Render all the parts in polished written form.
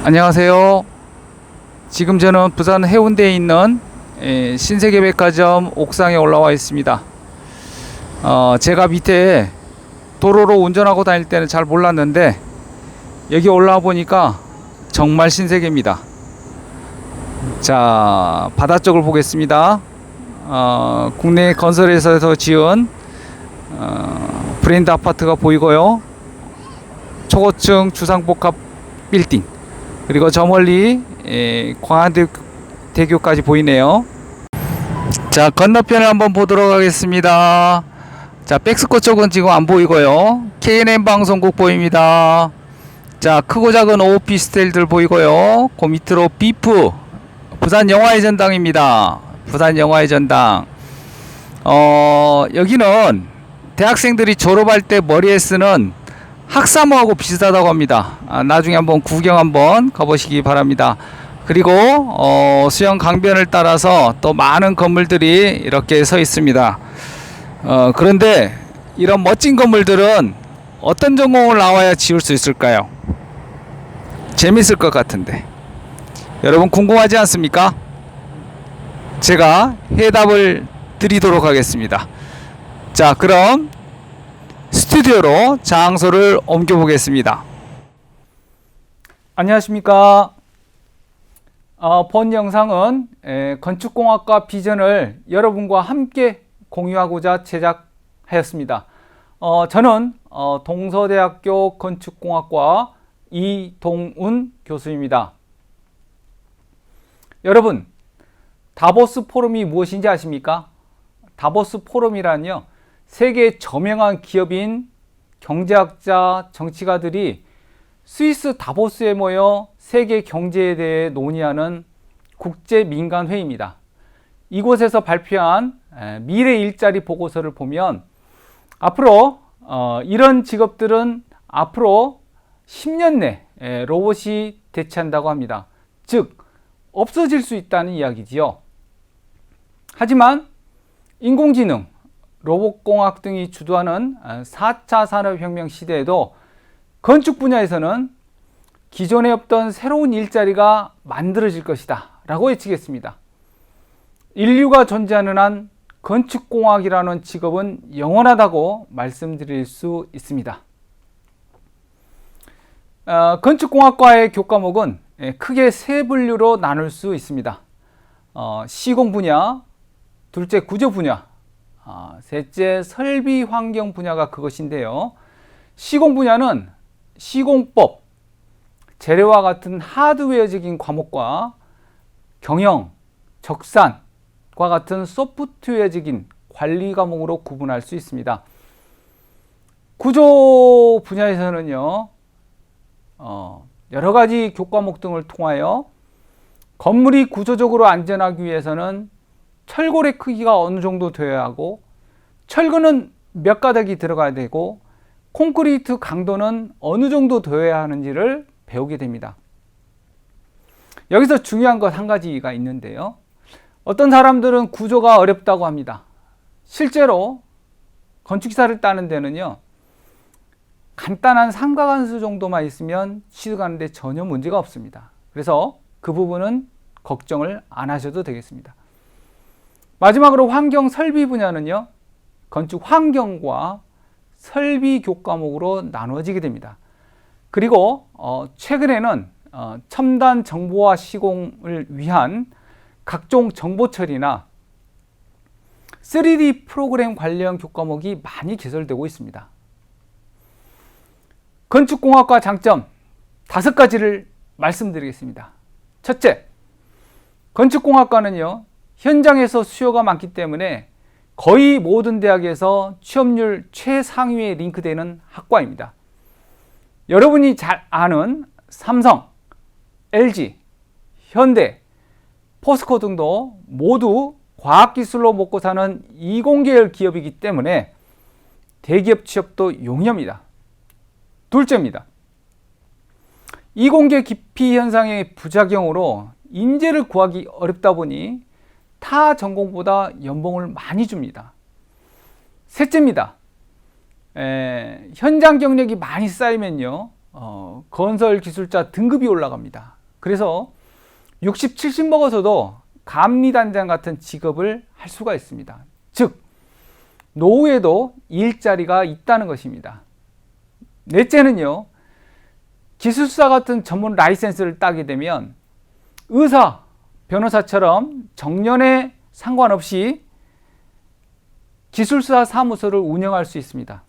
안녕하세요. 지금 저는 부산 해운대에 있는 신세계백화점 옥상에 올라와 있습니다. 제가 밑에 도로로 운전하고 다닐 때는 잘 몰랐는데 여기 올라와 보니까 정말 신세계입니다. 자, 바다 쪽을 보겠습니다. 국내 건설회사에서 지은 브랜드 아파트가 보이고요. 초고층 주상복합 빌딩, 그리고 저 멀리 광안대교까지 보이네요. 자, 건너편을 한번 보도록 하겠습니다. 자, 백스코 쪽은 지금 안 보이고요. KNM 방송국 보입니다. 자, 크고 작은 오피스텔들 보이고요. 그 밑으로 비프 부산 영화의 전당입니다. 부산 영화의 전당. 여기는 대학생들이 졸업할 때 머리에 쓰는 학사모하고 비슷하다고 합니다. 나중에 한번 구경 한번 가보시기 바랍니다. 그리고 수영 강변을 따라서 또 많은 건물들이 이렇게 서 있습니다. 그런데 이런 멋진 건물들은 어떤 전공을 나와야 지을 수 있을까요? 재밌을 것 같은데 여러분 궁금하지 않습니까? 제가 해답을 드리도록 하겠습니다. 자, 그럼 스튜디오로 장소를 옮겨 보겠습니다. 안녕하십니까? 본 영상은 건축공학과 비전을 여러분과 함께 공유하고자 제작하였습니다. 저는 동서대학교 건축공학과 이동운 교수입니다. 여러분, 다보스 포럼이 무엇인지 아십니까? 다보스 포럼이란요, 세계 저명한 기업인 경제학자, 정치가들이 스위스 다보스에 모여 세계 경제에 대해 논의하는 국제 민간 회의입니다. 이곳에서 발표한 미래 일자리 보고서를 보면 앞으로 이런 직업들은 앞으로 10년 내 로봇이 대체한다고 합니다. 즉 없어질 수 있다는 이야기지요. 하지만 인공지능, 로봇공학 등이 주도하는 4차 산업혁명 시대에도 건축 분야에서는 기존에 없던 새로운 일자리가 만들어질 것이다 라고 예측했습니다. 인류가 존재하는 한 건축공학이라는 직업은 영원하다고 말씀드릴 수 있습니다. 건축공학과의 교과목은 크게 세 분류로 나눌 수 있습니다. 시공 분야, 둘째 구조 분야, 셋째 설비 환경 분야가 그것인데요. 시공 분야는 시공법, 재료와 같은 하드웨어적인 과목과 경영, 적산과 같은 소프트웨어적인 관리 과목으로 구분할 수 있습니다. 구조 분야에서는요, 여러 가지 교과목 등을 통하여 건물이 구조적으로 안전하기 위해서는 철골의 크기가 어느 정도 되어야 하고, 철근은 몇 가닥이 들어가야 되고, 콘크리트 강도는 어느 정도 되어야 하는지를 배우게 됩니다. 여기서 중요한 것 한 가지가 있는데요. 어떤 사람들은 구조가 어렵다고 합니다. 실제로 건축기사를 따는 데는요, 간단한 삼각함수 정도만 있으면 취득하는 데 전혀 문제가 없습니다. 그래서 그 부분은 걱정을 안 하셔도 되겠습니다. 마지막으로 환경 설비 분야는요, 건축 환경과 설비 교과목으로 나누어지게 됩니다. 그리고 최근에는 첨단 정보화 시공을 위한 각종 정보 처리나 3D 프로그램 관련 교과목이 많이 개설되고 있습니다. 건축공학과 장점 5가지를 말씀드리겠습니다. 첫째, 건축공학과는요, 현장에서 수요가 많기 때문에 거의 모든 대학에서 취업률 최상위에 링크되는 학과입니다. 여러분이 잘 아는 삼성, LG, 현대, 포스코 등도 모두 과학기술로 먹고 사는 이공계열 기업이기 때문에 대기업 취업도 용이합니다. 둘째입니다. 이공계 기피 현상의 부작용으로 인재를 구하기 어렵다 보니 타 전공보다 연봉을 많이 줍니다. 셋째입니다. 현장 경력이 많이 쌓이면요, 건설 기술자 등급이 올라갑니다. 그래서 60, 70 먹어서도 감리단장 같은 직업을 할 수가 있습니다. 즉 노후에도 일자리가 있다는 것입니다. 넷째는요, 기술사 같은 전문 라이센스를 따게 되면 의사, 변호사처럼 정년에 상관없이 기술사 사무소를 운영할 수 있습니다.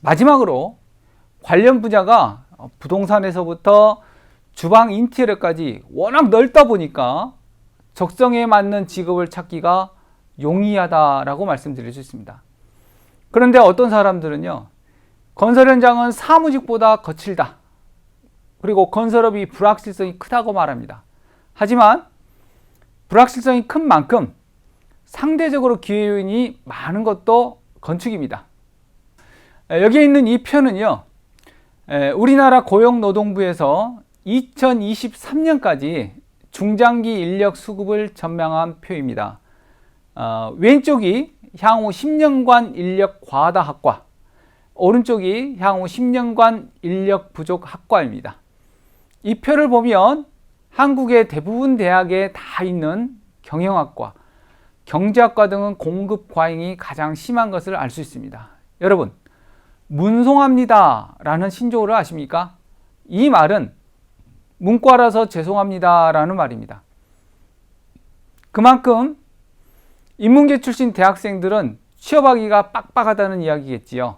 마지막으로 관련 분야가 부동산에서부터 주방 인테리어까지 워낙 넓다 보니까 적성에 맞는 직업을 찾기가 용이하다라고 말씀드릴 수 있습니다. 그런데 어떤 사람들은요, 건설 현장은 사무직보다 거칠다, 그리고 건설업이 불확실성이 크다고 말합니다. 하지만 불확실성이 큰 만큼 상대적으로 기회 요인이 많은 것도 건축입니다. 여기에 있는 이 표는요, 우리나라 고용노동부에서 2023년까지 중장기 인력 수급을 전망한 표입니다. 왼쪽이 향후 10년간 인력 과다 학과, 오른쪽이 향후 10년간 인력 부족 학과입니다. 이 표를 보면 한국의 대부분 대학에 다 있는 경영학과, 경제학과 등은 공급 과잉이 가장 심한 것을 알 수 있습니다. 여러분, 문송합니다 라는 신조어를 아십니까? 이 말은 문과라서 죄송합니다 라는 말입니다. 그만큼 인문계 출신 대학생들은 취업하기가 빡빡하다는 이야기겠지요.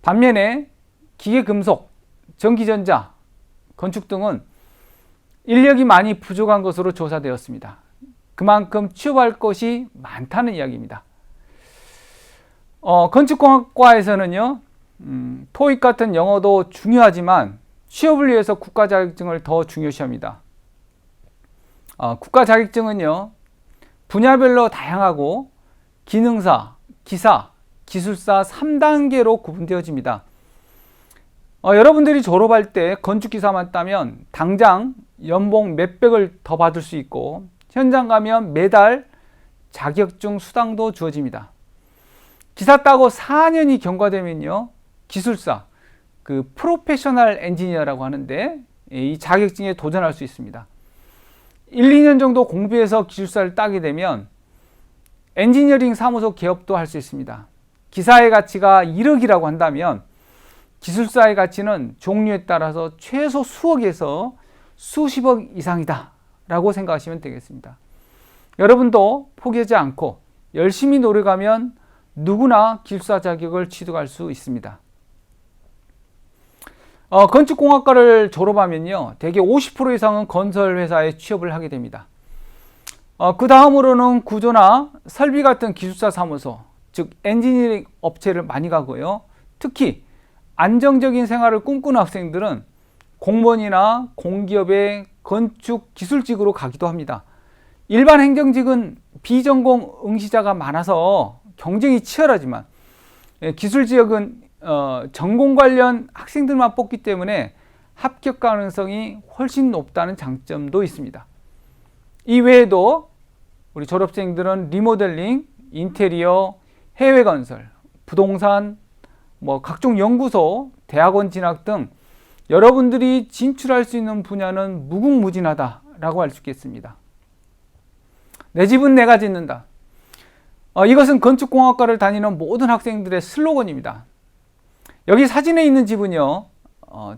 반면에 기계금속, 전기전자, 건축 등은 인력이 많이 부족한 것으로 조사되었습니다. 그만큼 취업할 것이 많다는 이야기입니다. 건축공학과에서는요, 토익 같은 영어도 중요하지만 취업을 위해서 국가 자격증을 더 중요시합니다. 국가 자격증은요, 분야별로 다양하고 기능사, 기사, 기술사 3단계로 구분되어집니다. 여러분들이 졸업할 때 건축기사만 따면 당장 연봉 몇백을 더 받을 수 있고, 현장 가면 매달 자격증 수당도 주어집니다. 기사 따고 4년이 경과되면요, 기술사, 그 프로페셔널 엔지니어라고 하는데 이 자격증에 도전할 수 있습니다. 1, 2년 정도 공부해서 기술사를 따게 되면 엔지니어링 사무소 개업도 할 수 있습니다. 기사의 가치가 1억이라고 한다면 기술사의 가치는 종류에 따라서 최소 수억에서 수십억 이상이다 라고 생각하시면 되겠습니다. 여러분도 포기하지 않고 열심히 노력하면 누구나 기술사 자격을 취득할 수 있습니다. 건축공학과를 졸업하면요, 대개 50% 이상은 건설회사에 취업을 하게 됩니다. 그 다음으로는 구조나 설비 같은 기술사 사무소, 즉 엔지니어링 업체를 많이 가고요. 특히 안정적인 생활을 꿈꾸는 학생들은 공무원이나 공기업의 건축 기술직으로 가기도 합니다. 일반 행정직은 비전공 응시자가 많아서 경쟁이 치열하지만 기술 지역은 전공 관련 학생들만 뽑기 때문에 합격 가능성이 훨씬 높다는 장점도 있습니다. 이 외에도 우리 졸업생들은 리모델링, 인테리어, 해외 건설, 부동산, 각종 연구소, 대학원 진학 등 여러분들이 진출할 수 있는 분야는 무궁무진하다라고 할 수 있겠습니다. 내 집은 내가 짓는다. 이것은 건축공학과를 다니는 모든 학생들의 슬로건입니다. 여기 사진에 있는 집은요,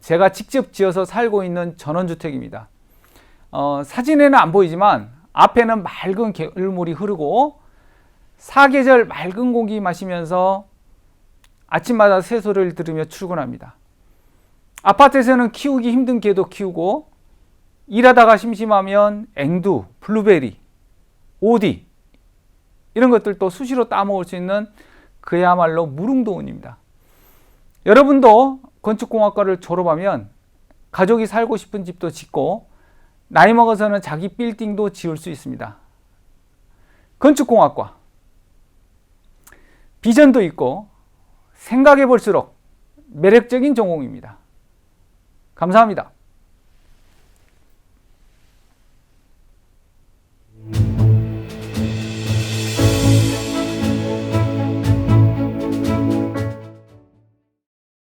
제가 직접 지어서 살고 있는 전원주택입니다. 사진에는 안 보이지만 앞에는 맑은 개울물이 흐르고 사계절 맑은 공기 마시면서 아침마다 새소리를 들으며 출근합니다. 아파트에서는 키우기 힘든 개도 키우고 일하다가 심심하면 앵두, 블루베리, 오디 이런 것들도 수시로 따먹을 수 있는 그야말로 무릉도원입니다. 여러분도 건축공학과를 졸업하면 가족이 살고 싶은 집도 짓고 나이 먹어서는 자기 빌딩도 지을 수 있습니다. 건축공학과 비전도 있고 생각해 볼수록 매력적인 전공입니다. 감사합니다.